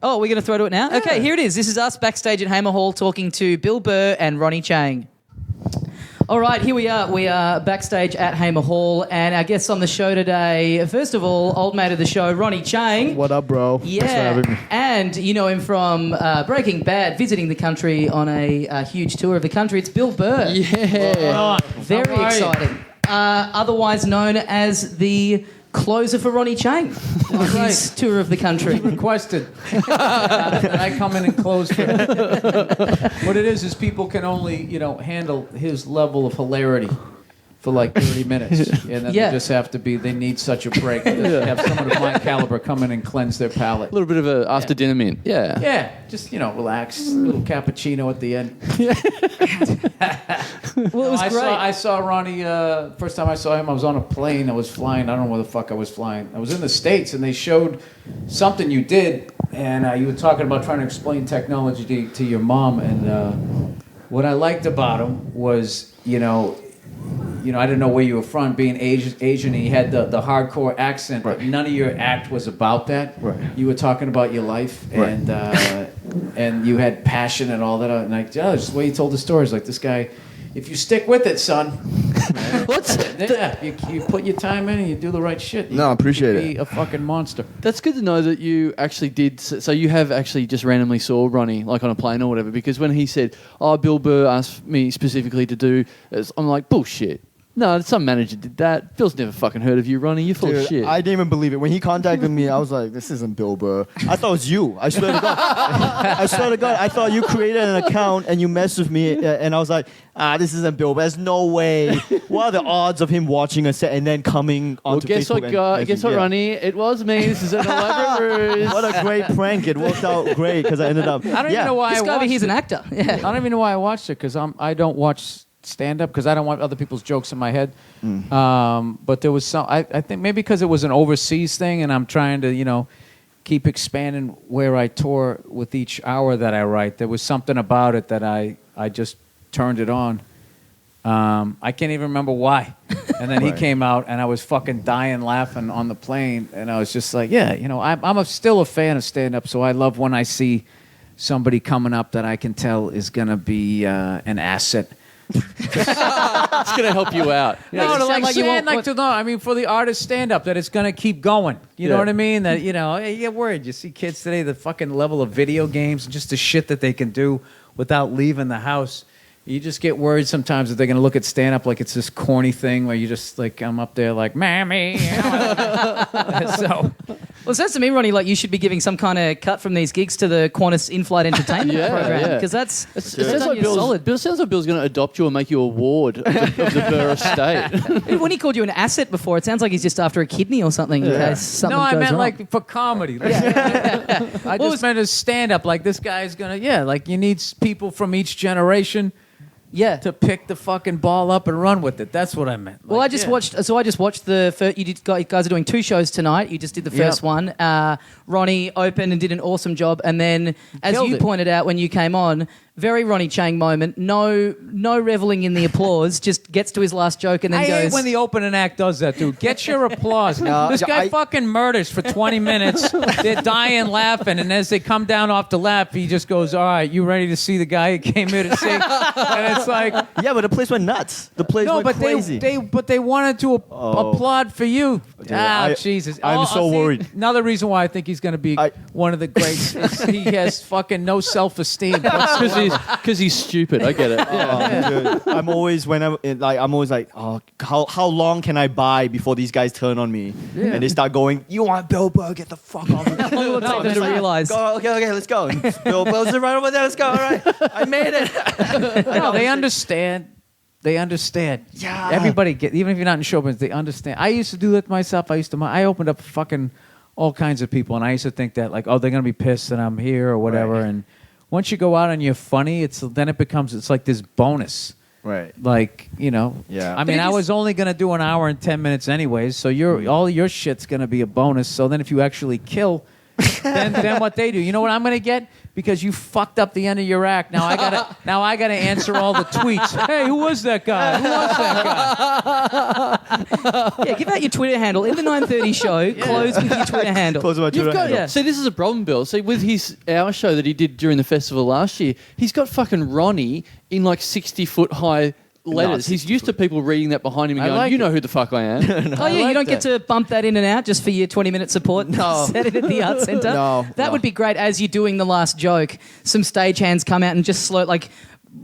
Oh, we're going to throw to it now? Yeah. Okay, here it is. This is us backstage at Hamer Hall talking to Bill Burr and Ronny Chieng. All right, here we are. We are backstage at Hamer Hall, and our guests on the show today, first of all, old mate of the show, Ronny Chieng. What up, bro? Yeah, thanks for having me. And you know him from Breaking Bad, visiting the country on a huge tour of the country. It's Bill Burr. Yeah. Very exciting. Otherwise known as the closer for Ronny Chieng on his tour of the country. Requested that I come in and close for him. What it is people can only, handle his level of hilarity for like 30 minutes. And then they just have to be, they need such a break. They have someone of my caliber come in and cleanse their palate. A little bit of a after dinner mint. Yeah. Yeah, just, relax. A little cappuccino at the end. Well, it was great. I saw Ronny, first time I saw him, I was on a plane. I was flying. I don't know where the fuck I was flying. I was in the States, and they showed something you did, and you were talking about trying to explain technology to your mom. And what I liked about him was, I didn't know where you were from, being Asian, and you had the hardcore accent, but none of your act was about that. Right. You were talking about your life, and you had passion and all that. And just the way you told the stories, like this guy, if you stick with it, son, you put your time in and you do the right shit. No, I appreciate it. Be a fucking monster. That's good to know that you actually did. So you have actually just randomly saw Ronny, like on a plane or whatever, because when he said, Bill Burr asked me specifically to do, I'm like, bullshit. No, some manager did that. Bill's never fucking heard of you, Ronny. You're full of shit. I didn't even believe it. When he contacted me, I was like, this isn't Bill Burr. I thought it was you. I swear to God. I swear to God. I thought you created an account and you messed with me. And I was like, this isn't Bill Burr. There's no way. What are the odds of him watching a set and then coming onto Facebook? Guess what, Ronny? It was me. This is an elaborate ruse. What a great prank. It worked out great because I ended up... I don't even know why this guy, he's an actor. Yeah. I don't even know why I watched it, because I don't watch stand-up because I don't want other people's jokes in my head. But there was some... I think maybe because it was an overseas thing and I'm trying to, keep expanding where I tour with each hour that I write. There was something about it that I just turned it on. I can't even remember why. And then he came out and I was fucking dying laughing on the plane. And I was just like, I'm still a fan of stand-up, so I love when I see somebody coming up that I can tell is going to be an asset. It's going to help you out. For the artist stand-up, that it's going to keep going. You know what I mean? That, you get worried. You see kids today, the fucking level of video games, just the shit that they can do without leaving the house. You just get worried sometimes that they're going to look at stand-up like it's this corny thing where you just, like, I'm up there like, Mammy. Well, it sounds to me, Ronny, like you should be giving some kind of cut from these gigs to the Qantas in-flight entertainment program, because that's solid. Bill sounds like Bill's going to adopt you and make you a ward of the Burr estate. When he called you an asset before, it sounds like he's just after a kidney or something. In case something I goes meant wrong. like for comedy. I just meant as stand-up. Like this guy's going to, like you need people from each generation. Yeah, to pick the fucking ball up and run with it. That's what I meant. Well, I just watched the first. You guys are doing 2 shows tonight. You just did the first one. Ronny opened and did an awesome job, and then, as you pointed out when you came on, very Ronny Chieng moment. No reveling in the applause. Just gets to his last joke and then I goes. hate when the opening act does that, dude. Get your applause. This guy fucking murders for 20 minutes. They're dying laughing, and as they come down off the lap, he just goes, "All right, you ready to see the guy who came here to see?" And it's like, yeah, but the place went nuts. The place went crazy. But they wanted to applaud for you. Dude, Jesus! I'm so worried. Another reason why I think he's going to be one of the greats is he has fucking no self-esteem. Because he's stupid. I get it. Dude, I'm always like, how long can I buy before these guys turn on me? Yeah. And they start going, you want Bill Burr? Get the fuck off. How long will it take them to realize? Okay, let's go. Bill Burr's right over there. Let's go. All right, I made it. No, they understand. They understand. Yeah. Everybody even if you're not in show business, they understand. I used to do that myself. I opened up fucking all kinds of people, and I used to think that like, they're gonna be pissed that I'm here or whatever. Right. And once you go out and you're funny, it's like this bonus. Right. Like, Yeah. I mean, I was only gonna do an hour and 10 minutes anyways, so all your shit's gonna be a bonus. So then if you actually kill, than what they do. You know what I'm going to get? Because you fucked up the end of your act. Now I gotta answer all the tweets. Hey, who was that guy? Who was that guy? Yeah, give out your Twitter handle. In the 9:30 show, close with your Twitter handle. Close with my Twitter handle. Yeah. See, this is a problem, Bill. See, with our show that he did during the festival last year, he's got fucking Ronnie in like 60-foot high letters. He's used to people reading that behind him and going, you know who the fuck I am. Oh, yeah, you don't get to bump that in and out just for your 20-minute support? No. Set it at the Arts Centre? No. That would be great as you're doing the last joke. Some stagehands come out and just slow, like,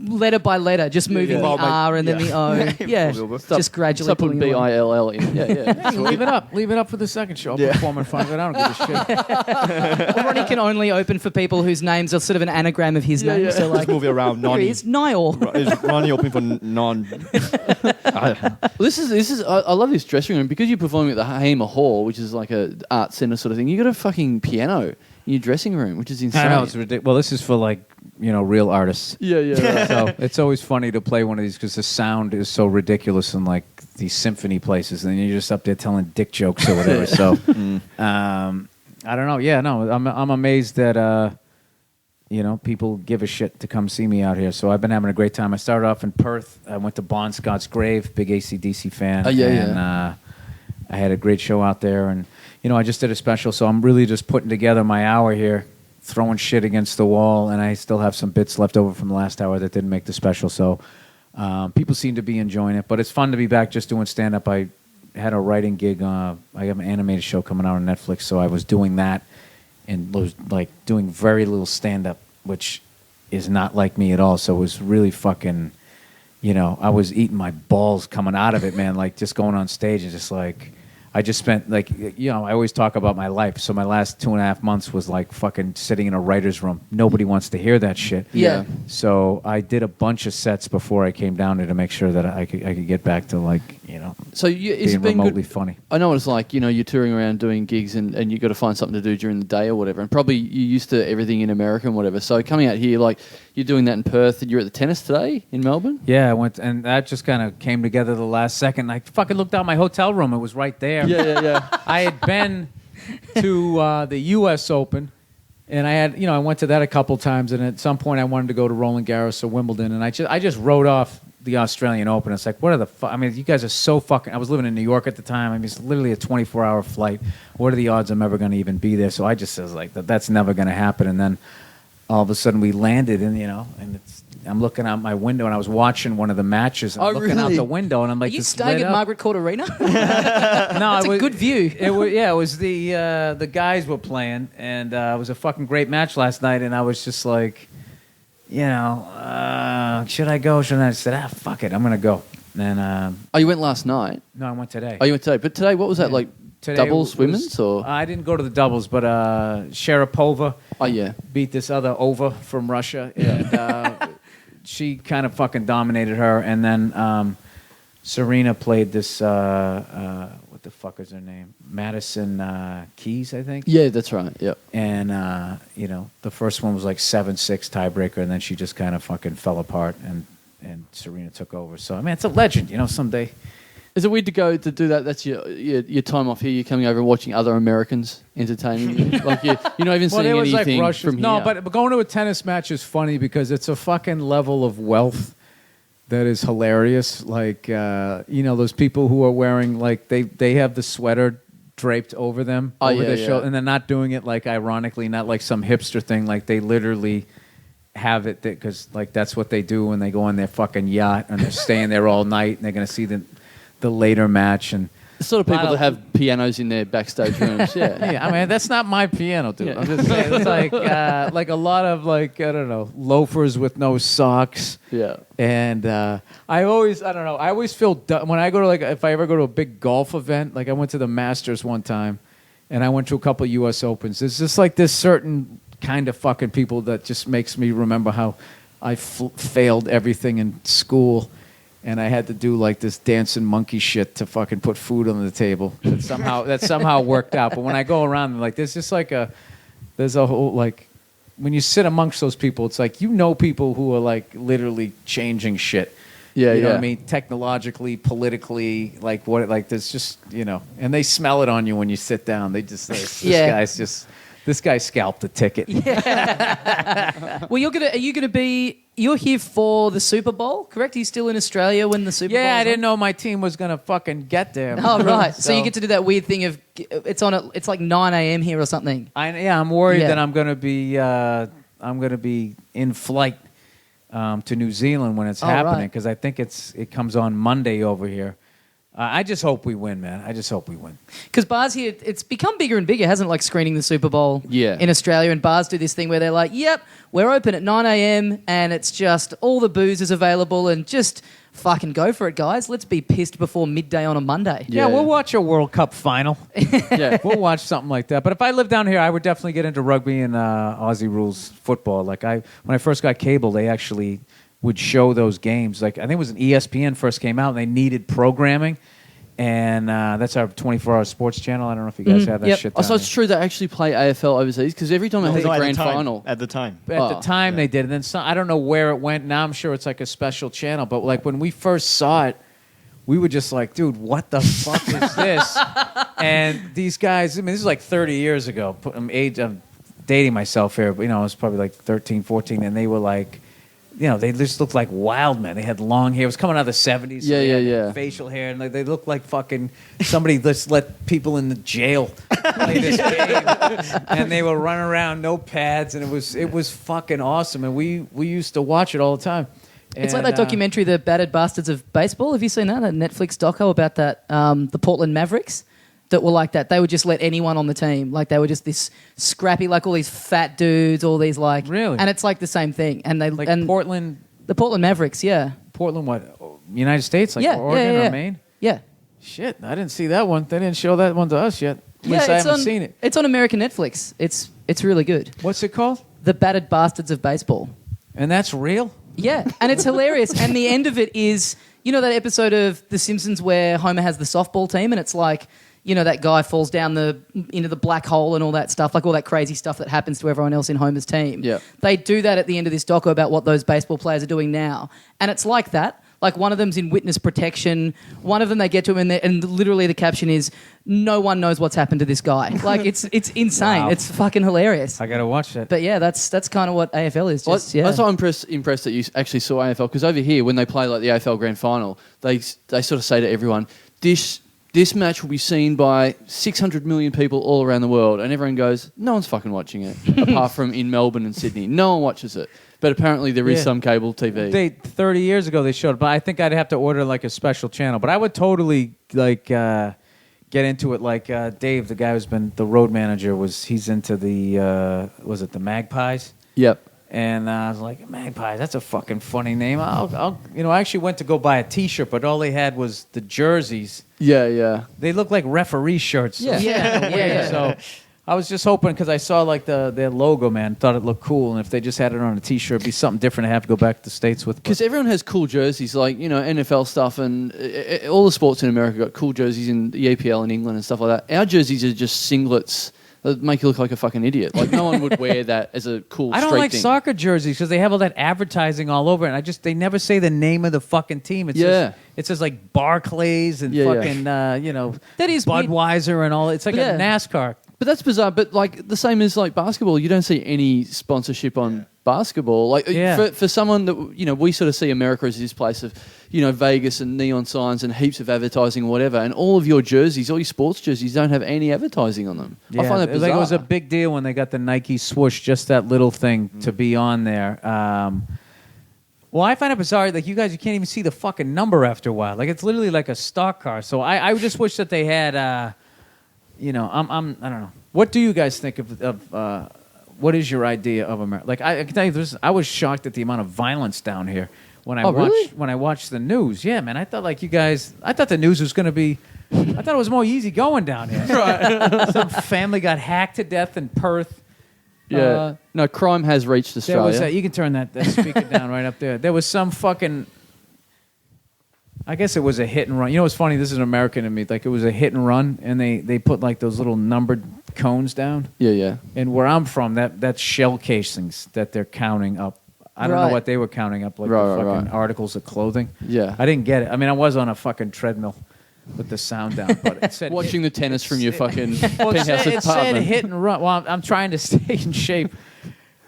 letter by letter, just moving the R and then the O. Yeah, just gradually Stop putting pulling it along. BILL in. Yeah. Leave it up. Leave it up for the second show. I'll perform in front of it. I don't give a shit. Well, Ronnie can only open for people whose names are sort of an anagram of his name. So, like, Just move it around. here he is, Niall. Is Ronnie open for non? Well, this is. I love this dressing room because you're performing at the Hamer Hall, which is like a art centre sort of thing. You got a fucking piano in your dressing room, which is insane. I know, it's ridiculous. Well, this is for like, real artists. Yeah. So it's always funny to play one of these because the sound is so ridiculous in like these symphony places, and then you're just up there telling dick jokes or whatever. So I don't know. Yeah, no, I'm amazed that people give a shit to come see me out here. So I've been having a great time. I started off in Perth. I went to Bon Scott's grave, big AC/DC fan. And I had a great show out there, and I just did a special. So I'm really just putting together my hour here, throwing shit against the wall, and I still have some bits left over from the last hour that didn't make the special. So people seem to be enjoying it, but it's fun to be back just doing stand-up. I had a writing gig. I have an animated show coming out on Netflix, so I was doing that and was like doing very little stand-up, which is not like me at all. So it was really fucking, I was eating my balls coming out of it, man, like just going on stage and just like, I just spent like, I always talk about my life. So my last 2.5 months was like fucking sitting in a writer's room. Nobody wants to hear that shit. Yeah. So I did a bunch of sets before I came down here to make sure that I could get back to like, So it's being been remotely good. funny. I know what it's like. You're touring around doing gigs and you've got to find something to do during the day or whatever. And probably you're used to everything in America and whatever. So coming out here, like you're doing that in Perth and you're at the tennis today in Melbourne? Yeah, I went, and that just kind of came together the last second. I fucking looked out my hotel room. It was right there. Yeah. I had been to the U.S. Open, and I had, I went to that a couple times, and at some point I wanted to go to Roland Garros or Wimbledon, and I just wrote off the Australian Open. It's like, what are the I mean, you guys are so fucking... I was living in New York at the time. I mean, it's literally a 24-hour flight. What are the odds I'm ever going to even be there? So I just was like, that's never going to happen. And then all of a sudden we landed, and I'm looking out my window, and I was watching one of the matches. And I'm looking out the window, and I'm like, Are you staying at Margaret Court Arena? No, it's a good view. It was the guys were playing, and it was a fucking great match last night, and I was just like, should I go? Should I said, fuck it, I'm gonna go. And you went last night? no, I went today. Oh, you went today. But today, what was that, like Today doubles, was- women's, or? I didn't go to the doubles, but Sharapova Oh, yeah. beat this other Ova from Russia, and she kind of fucking dominated her. And then Serena played this, what the fuck is her name? Madison Keys, I think. Yeah, that's right. Yep. And, the first one was like 7-6 tiebreaker, and then she just kind of fucking fell apart, and Serena took over. So, I mean, it's a legend, someday. Is it weird to go to do that? That's your time off here. You're coming over and watching other Americans entertaining you. Like you're not even seeing anything from here. No, but going to a tennis match is funny because it's a fucking level of wealth that is hilarious. Like, those people who are wearing, like, they have the sweater draped over them over their shoulder, and they're not doing it, like, ironically, not like some hipster thing. Like, they literally have it because, like, that's what they do when they go on their fucking yacht and they're staying there all night and they're going to see the later match. And the sort of people that have pianos in their backstage rooms. Yeah. yeah, I mean, that's not my piano, dude. Yeah. I'm just saying, it's like a lot of, like, I don't know, loafers with no socks. Yeah. And I always feel dumb when I go to, like, if I ever go to a big golf event, like I went to the Masters one time and I went to a couple of U.S. Opens. There's just like this certain kind of fucking people that just makes me remember how I failed everything in school. And I had to do like this dancing monkey shit to fucking put food on the table. That somehow worked out. But when I go around, like there's just like there's a whole, like, when you sit amongst those people, it's like people who are like literally changing shit. Yeah, you know what I mean? Technologically, politically, like there's just, and they smell it on you when you sit down. They just, this guy's just This guy scalped the ticket. Well, you're here for the Super Bowl, correct? Are you still in Australia when the Super Bowl? Yeah, I on? didn't know my team was gonna fucking get there. Oh, right. So you get to do that weird thing of it's like 9 a.m. here or something. I'm worried Yeah. that I'm gonna be in flight to New Zealand when it's happening right. because I think it comes on Monday over here. I just hope we win, man. I just hope we win. Because bars here, it's become bigger and bigger, hasn't it? Like screening the Super Bowl in Australia. And bars do this thing where they're like, yep, we're open at 9 a.m. and it's just all the booze is available and just fucking go for it, guys. Let's be pissed before midday on a Monday. Yeah, we'll watch a World Cup final. Yeah. We'll watch something like that. But if I lived down here, I would definitely get into rugby and Aussie rules football. Like when I first got cable, they actually would show those games. Like I think it was when ESPN first came out, and they needed programming, and that's our 24-hour sports channel. I don't know if you guys have that shit. Oh, so it's true they actually play AFL overseas because every time it has a grand final. At the time. At the time they did, and then I don't know where it went. Now I'm sure it's like a special channel. But like when we first saw it, we were just like, dude, what the fuck is this? And these guys, I mean, this is like 30 years ago. I'm dating myself here, but I was probably like 13, 14, and they were like, they just looked like wild men. They had long hair. It was coming out of the 70s. So Yeah. facial hair, and like, they looked like fucking somebody just let people in the jail play this game. And they were running around, no pads, and it was fucking awesome. And we used to watch it all the time. It's like that documentary, The Battered Bastards of Baseball. Have you seen that? That Netflix doco about that, the Portland Mavericks that were like that. They would just let anyone on the team. Like they were just this scrappy, like all these fat dudes, all these like... Really? And it's like the same thing. And they... Like and Portland... The Portland Mavericks, yeah. Portland what? United States? Like Yeah, Oregon yeah. or Maine? Yeah. Shit, I didn't see that one. They didn't show that one to us yet. At least I haven't seen it. It's on American Netflix. It's really good. What's it called? The Battered Bastards of Baseball. And that's real? Yeah, and it's hilarious. And the end of it is, that episode of The Simpsons where Homer has the softball team and it's like, that guy falls down into the black hole and all that stuff, like all that crazy stuff that happens to everyone else in Homer's team. Yeah. They do that at the end of this doco about what those baseball players are doing now. And it's like that. Like one of them's in witness protection. One of them, they get to him and literally the caption is, no one knows what's happened to this guy. Like it's insane. Wow. It's fucking hilarious. I got to watch that. But yeah, that's kind of what AFL is. That's why I'm impressed that you actually saw AFL because over here when they play like the AFL Grand Final, they sort of say to everyone, this match will be seen by 600 million people all around the world, and everyone goes, no one's fucking watching it apart from in Melbourne and Sydney. No one watches it, but apparently there is some cable TV. 30 years ago they showed it, but I think I'd have to order like a special channel. But I would totally like get into it. Like Dave, the guy who's been the road manager, he's into the was it the Magpies? Yep. And I was like, Magpies, that's a fucking funny name. I actually went to go buy a T-shirt, but all they had was the jerseys. Yeah. They look like referee shirts. Yeah. So I was just hoping because I saw like their logo, man, thought it looked cool, and if they just had it on a T-shirt, it'd be something different to have to go back to the States with. Because everyone has cool jerseys, like NFL stuff, and all the sports in America got cool jerseys in the EPL in England and stuff like that. Our jerseys are just singlets. That make you look like a fucking idiot. Like no one would wear that as a cool. I don't street like thing. soccer jerseys because they have all that advertising all over it, and they never say the name of the fucking team. It says like Barclays and fucking that is Budweiser and all. It's like a NASCAR. But that's bizarre. But like the same as like basketball, you don't see any sponsorship on basketball. Like for someone that we sort of see America as this place of Vegas and neon signs and heaps of advertising or whatever, and all of your jerseys, all your sports jerseys, don't have any advertising on them. Yeah, I find that bizarre. Like it was a big deal when they got the Nike swoosh, just that little thing to be on there. Well, I find it bizarre. Like you guys, you can't even see the fucking number after a while. Like it's literally like a stock car. So I just wish that they had. I don't know. What do you guys think of what is your idea of America? Like I can tell you, I was shocked at the amount of violence down here when I watched the news. Yeah, man, I thought like you guys. I thought the news was going to be. I thought it was more easy going down here. Right. Some family got hacked to death in Perth. Yeah. No, crime has reached Australia. You can turn that speaker down right up there. There was some fucking... I guess it was a hit and run. You know what's funny? This is an American to me. Like, it was a hit and run, and they put, like, those little numbered cones down. Yeah. And where I'm from, that's shell casings that they're counting up. I don't know what they were counting up, like the fucking articles of clothing. Yeah. I didn't get it. I mean, I was on a fucking treadmill with the sound down. But it said Watching the tennis from your fucking well, it penthouse said apartment. hit and run. Well, I'm trying to stay in shape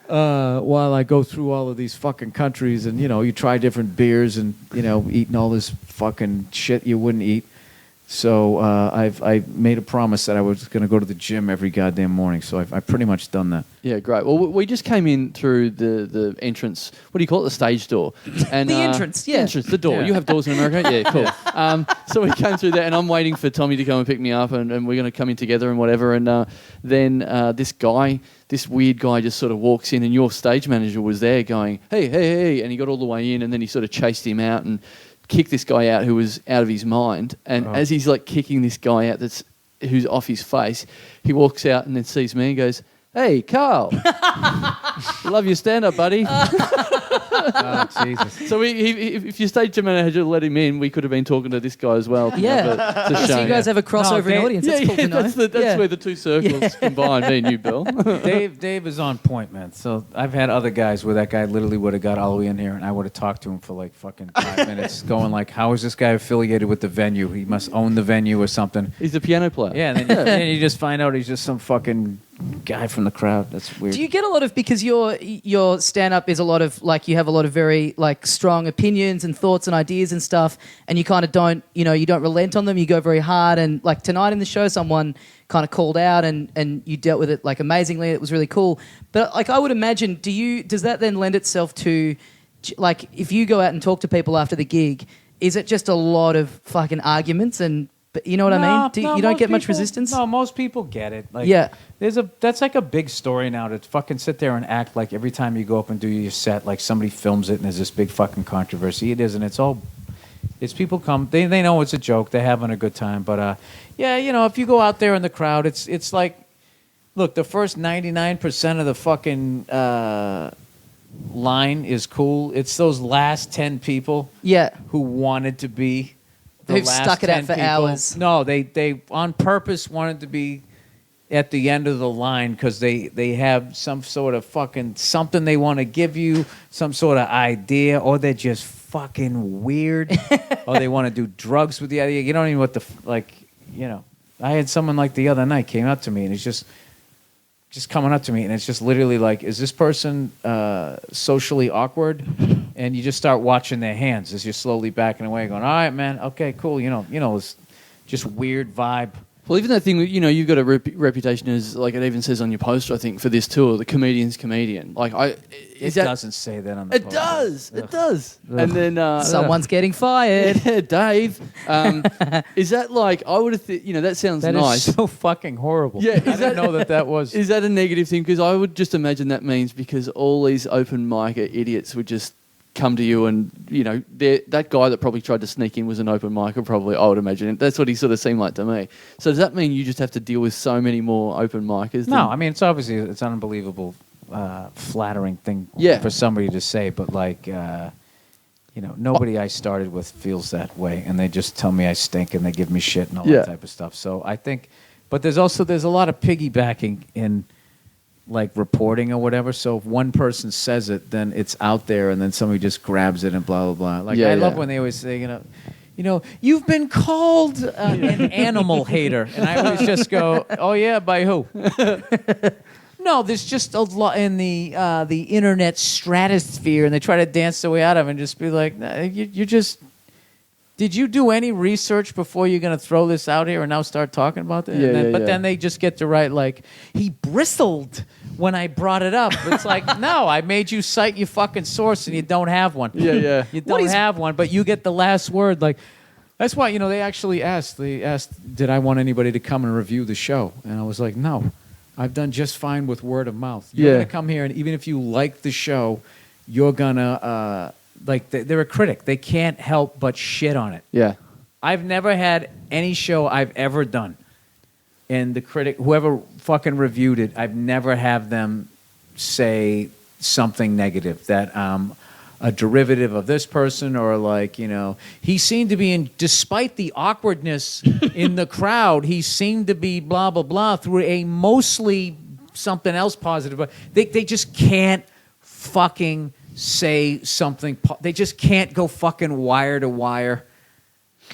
while I go through all of these fucking countries, and you try different beers, and eating all this fucking shit you wouldn't eat. So I made a promise that I was going to go to the gym every goddamn morning. So I've pretty much done that. Yeah, great. Well, we just came in through the entrance. What do you call it? The stage door. And, The entrance, yeah. Entrance, the door. Yeah. You have doors in America? Yeah, cool. So we came through there, and I'm waiting for Tommy to come and pick me up, and we're going to come in together and whatever. And then this weird guy just sort of walks in, and your stage manager was there going, hey, hey, hey. And he got all the way in, and then he sort of chased him out and kicked this guy out who was out of his mind. And as he's like kicking this guy out who's off his face, he walks out and then sees me and goes, hey, Carl, love your stand-up, buddy. Oh, Jesus. So if your stage manager had let him in, we could have been talking to this guy as well. Yeah. But it's a So shame. you guys have a crossover in audience. That's cool to know. That's where the two circles combine, me and you, Bill. Dave is on point, man. So I've had other guys where that guy literally would have got all the way in here, and I would have talked to him for like fucking 5 minutes, going like, how is this guy affiliated with the venue? He must own the venue or something. He's a piano player. Yeah, and then you just find out he's just some fucking guy from the crowd. That's weird. Do you get a lot of, because your stand-up is a lot of, like, you have a lot of very, like, strong opinions and thoughts and ideas and stuff, and you kind of don't, you don't relent on them, you go very hard, and, like, tonight in the show, someone kind of called out and you dealt with it, like, amazingly. It was really cool. But, like, I would imagine, does that then lend itself to, like, if you go out and talk to people after the gig, is it just a lot of fucking arguments and... But you know what I mean? You don't get much resistance? No, most people get it. Like, Yeah. That's like a big story now to fucking sit there and act like every time you go up and do your set, like somebody films it and there's this big fucking controversy. It isn't. It's people come, they know it's a joke, they're having a good time. But if you go out there in the crowd, it's like, look, the first 99% of the fucking line is cool. It's those last 10 people who wanted to be Who've stuck it out for hours. No, they on purpose wanted to be at the end of the line because they have some sort of fucking something they want to give you, some sort of idea, or they're just fucking weird, or they want to do drugs with the idea. You don't even know what I had someone like the other night came up to me and he's just coming up to me and it's just literally like, is this person socially awkward? And you just start watching their hands as you're slowly backing away, going, all right, man, okay, cool. It's just weird vibe. Well, even that thing, you've got a reputation as, like it even says on your poster, I think, for this tour, the comedian's comedian. Like, It doesn't say that on the It poster. does. Ugh. It does. And then... Someone's getting fired. Yeah, Dave. Is that like, I would have, that sounds That nice. is so fucking horrible. Yeah, I didn't know that was... Is that a negative thing? Because I would just imagine that means because all these open micer idiots would just come to you and, that guy that probably tried to sneak in was an open micer, probably, I would imagine. That's what he sort of seemed like to me. So does that mean you just have to deal with so many more open micers? No, I mean, it's obviously, it's an unbelievable, flattering thing for somebody to say, but like, nobody I started with feels that way, and they just tell me I stink and they give me shit and all that type of stuff. So I think, but there's a lot of piggybacking in like reporting or whatever. So if one person says it, then it's out there, and then somebody just grabs it and blah blah blah. Like I love when they always say, you've been called an animal hater, and I always just go, oh yeah, by who? No, there's just a lot in the internet stratosphere, and they try to dance their way out of it and just be like, nah, you just. Did you do any research before you're going to throw this out here and now start talking about it? But then they just get to write like, he bristled when I brought it up. It's like, no, I made you cite your fucking source and you don't have one. Yeah. You don't have one, but you get the last word. Like, that's why, they actually asked, did I want anybody to come and review the show? And I was like, no, I've done just fine with word of mouth. You're going to come here, and even if you like the show, you're going to... like they're a critic. They can't help but shit on it. Yeah. I've never had any show I've ever done, and the critic, whoever fucking reviewed it, I've never have them say something negative that a derivative of this person, or like, he seemed to be despite the awkwardness in the crowd, he seemed to be blah blah blah through a mostly something else positive. But they just can't fucking say something. They just can't go fucking wire to wire.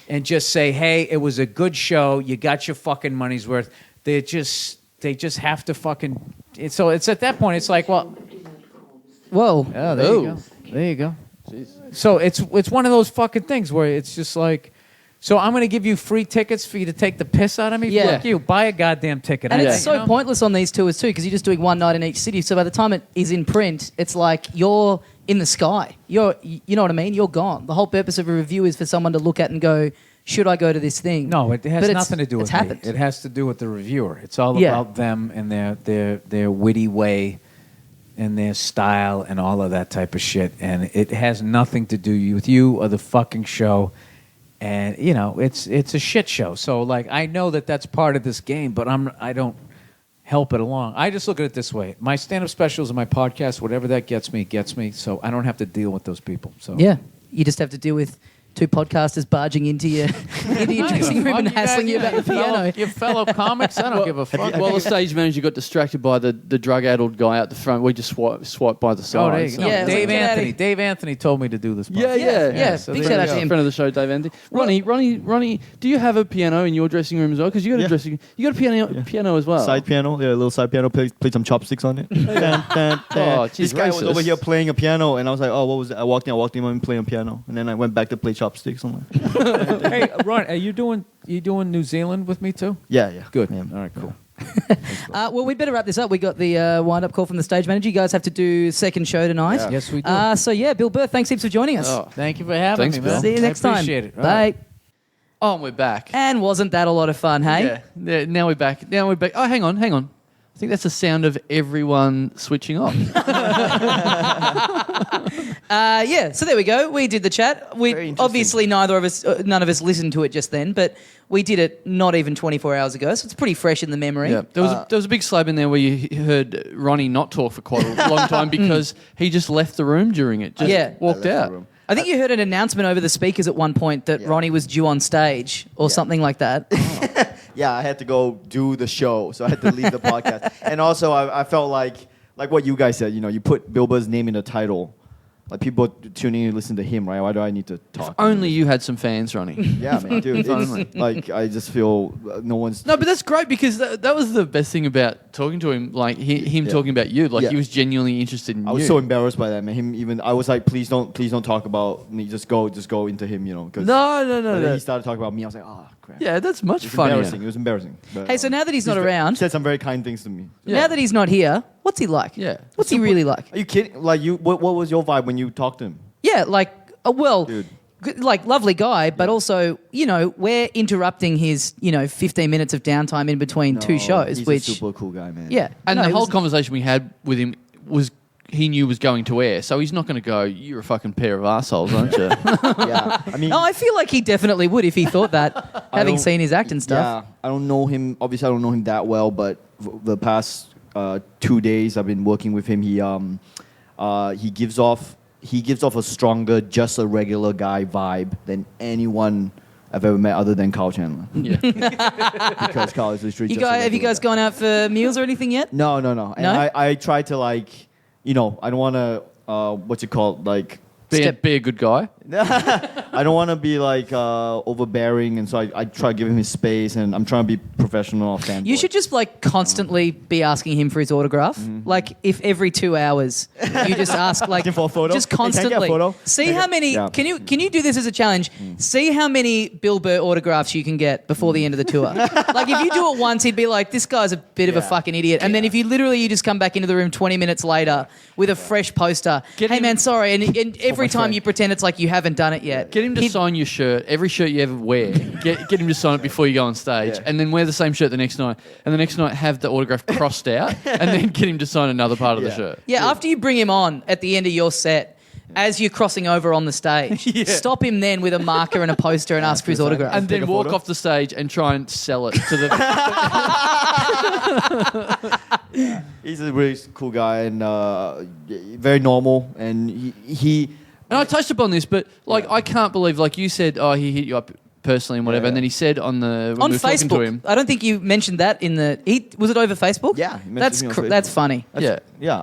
and just say, hey, it was a good show. You got your fucking money's worth. They just have to fucking. So it's at that point, it's like, well, Whoa. oh, there you go. There you go. So it's one of those fucking things where it's just like, so I'm going to give you free tickets for you to take the piss out of me? Yeah. Fuck you. Buy a goddamn ticket. And I it's think, so you know? pointless on these tours too, because you're just doing one night in each city. So by the time it is in print, it's like you're in the sky. You know what I mean? You're gone. The whole purpose of a review is for someone to look at and go, should I go to this thing? No, it has But nothing to do with it's me. happened. It has to do with the reviewer. It's all Yeah. about them and their witty way and their style and all of that type of shit. And it has nothing to do with you or the fucking show. And you know, it's a shit show. So like, I know that that's part of this game, but I don't help it along. I just look at it this way: my stand-up specials and my podcast, whatever that gets me. So I don't have to deal with those people. So Yeah. You just have to deal with two podcasters barging into your dressing room and hassling you about the piano. Your fellow comics, I don't give a fuck. Well, the stage manager got distracted by the drug-addled guy out the front. We just swiped by the side. Oh, there you go. Yeah, No, it's Dave like, get Anthony. outta- Dave Anthony told me to do this. Yeah, podcast. yeah. So Big there shout you out go. to him. Friend of the show, Dave Anthony. Ronnie, do you have a piano in your dressing room as well? Because you got a Yeah. dressing, you got a piano as well. Side piano, yeah, a little side piano. Played some chopsticks on it. Dun, dun, dun. Oh, geez, this guy was racist. over here playing a piano, and I was like, "Oh, what was it?" I walked in and playing piano, and then I went back to play chopsticks. I'm like, Hey, Ron, are you doing New Zealand with me too? yeah. Good. Yeah. All right, cool. Well, we better wrap this up. We got the wind-up call from the stage manager. You guys have to do second show tonight. Yeah. Yes, we do. So yeah, Bill Burr, thanks heaps for joining us. Oh. Thank you for having Thanks, me, Bill. man. See you next I time. appreciate it. All Bye. right. Oh, and we're back. And wasn't that a lot of fun, hey? Yeah. Now we're back. Oh, hang on. I think that's the sound of everyone switching off. Yeah, so there we go. We did the chat. Very We interesting. obviously none of us listened to it just then, but we did it not even 24 hours ago, so it's pretty fresh in the memory. Yeah, there was a big slab in there where you heard Ronnie not talk for quite a long time because he just left the room during it. Just Yeah. walked I left the out. room. I think you heard an announcement over the speakers at one point that Yeah. Ronnie was due on stage or something like that. Yeah, I had to go do the show, so I had to leave the podcast. And also, I felt like what you guys said. You know, you put Bill Burr's name in the title, like people tuning in to listen to him, right? Why do I need to talk? Only you had some fans, Ronnie. Yeah, man, dude. Only. It's like I just feel no one's. No, but that's great because that was the best thing about talking to him. Like him Yeah. talking about you. Like Yeah. he was genuinely interested in I you. was so embarrassed by that, man. I was like, please don't talk about me. Just go into him, you know. 'cause- No. but then he started talking about me. I was like, oh crap. Yeah, that's much It was funnier. embarrassing. It was embarrassing. But, Hey, so now that he's not He around, said some very kind things to me. Yeah. now that he's not here, what's he like? Yeah. What's he really like? Are you kidding? Like you, what was your vibe when you talked to him? Yeah, like, well, Dude. like lovely guy, but also, you know, we're interrupting his, 15 minutes of downtime in between two No, shows, he's which, a super cool guy, man. yeah. And no, the it whole was- conversation we had with him was he knew was going to air, so he's not going to go, "You're a fucking pair of assholes, aren't you?" yeah. I mean, No, I feel like he definitely would if he thought that, having don't- seen his act and stuff. Yeah, I don't know him. Obviously, I don't know him that well, but the past 2 days I've been working with him. He gives off a stronger, just a regular guy vibe than anyone I've ever met other than Kyle Chandler. yeah. Because Kyle is literally just a Have you regular guys guy. gone out for meals or anything yet? No. And No? I try to I don't want to what's it called Be a good guy. I don't want to be overbearing, and so I try to give him his space, and I'm trying to be professional. Fanboy. You should just constantly be asking him for his autograph. Mm-hmm. Like if every 2 hours you just ask Asking for a photo? just Hey, can I get a constantly. photo? See how many Yeah. can you do this as a challenge? See how many Bill Burr autographs you can get before the end of the tour. Like if you do it once, he'd be like, this guy's a bit of a Yeah. fucking idiot. And then if you just come back into the room 20 minutes later with a fresh poster, Get hey him- man, sorry, and every my time friend. you pretend it's like you haven't done it yet. Get him to He'd- sign your shirt, every shirt you ever wear. Get him to sign it before you go on stage, Yeah. and then wear the same shirt the next night. And the next night have the autograph crossed out, and then get him to sign another part of the Yeah. shirt. Yeah, after you bring him on at the end of your set, as you're crossing over on the stage, stop him then with a marker and a poster and ask for his autograph. And then Take a walk photo? off the stage and try and sell it to the. He's a really cool guy and very normal, and he And I touched upon this, but I can't believe, like you said, he hit you up personally and whatever, Yeah. and then he said when on we were talking to Facebook, him, I don't think you mentioned that in the. Was it over Facebook? Yeah, he messaged me on Facebook. That's funny. yeah. yeah.